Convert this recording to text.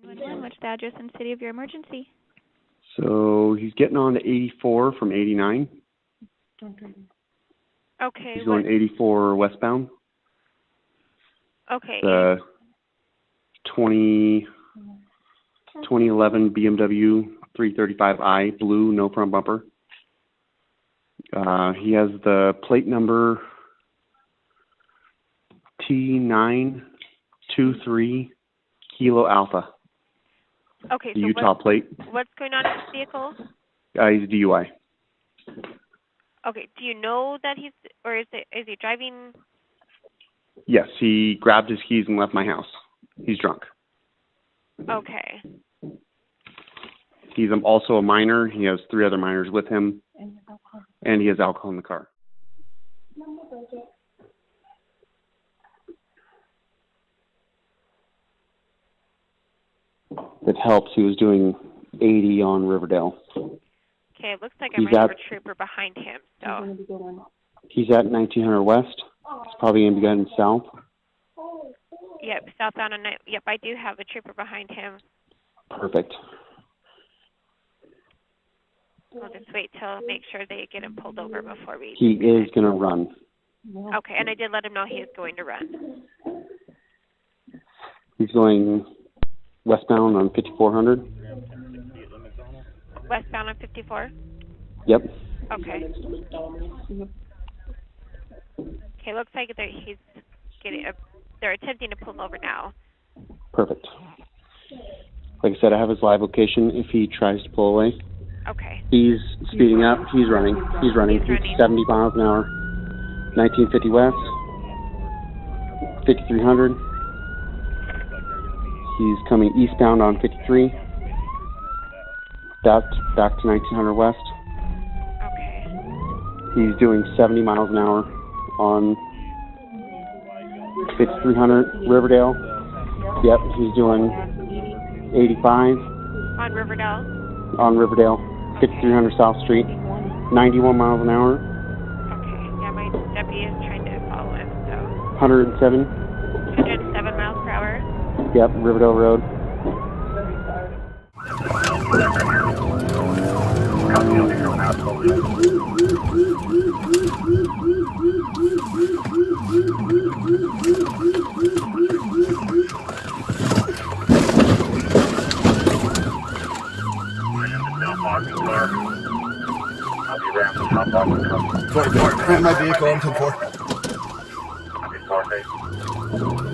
911, what's the address and city of your emergency? So he's getting on to 84 from 89. Okay. He's going 84 westbound. Okay. The 2011 BMW 335i, blue, no front bumper. He has the plate number T923 Kilo Alpha. Okay. The So Utah plate. what's going on in this vehicle? He's DUI. Okay. Do you know that is he driving? Yes, he grabbed his keys and left my house. He's drunk. Okay. He's also a minor. He has 3 other minors with him. And he has alcohol in the car. It helps. He was doing 80 on Riverdale. Okay. It looks like I might have a trooper behind him. So. He's at 1900 West. He's probably going to be going south. Yep. Southbound on. Yep. I do have a trooper behind him. Perfect. We'll just wait till make sure they get him pulled over before we. He is going to run. Okay, and I did let him know he is going to run. He's going westbound on 5400. Westbound on 54? Yep. Okay. Okay, looks like he's getting. They're attempting to pull him over now. Perfect. Like I said, I have his live location if he tries to pull away. Okay. He's speeding up. He's running. He's running. He's 70 miles an hour. 1950 West. 5300. He's coming eastbound on 53. Back to 1900 West. Okay. He's doing 70 miles an hour on 5300 Riverdale. Yep, he's doing 85. On Riverdale? On Riverdale. 5300 South Street. 91 miles an hour. Okay. Yeah, my deputy is trying to follow him, so. 107. 107 miles per hour? Yep, Riverdale Road. Ran my vehicle, I'm 10-4.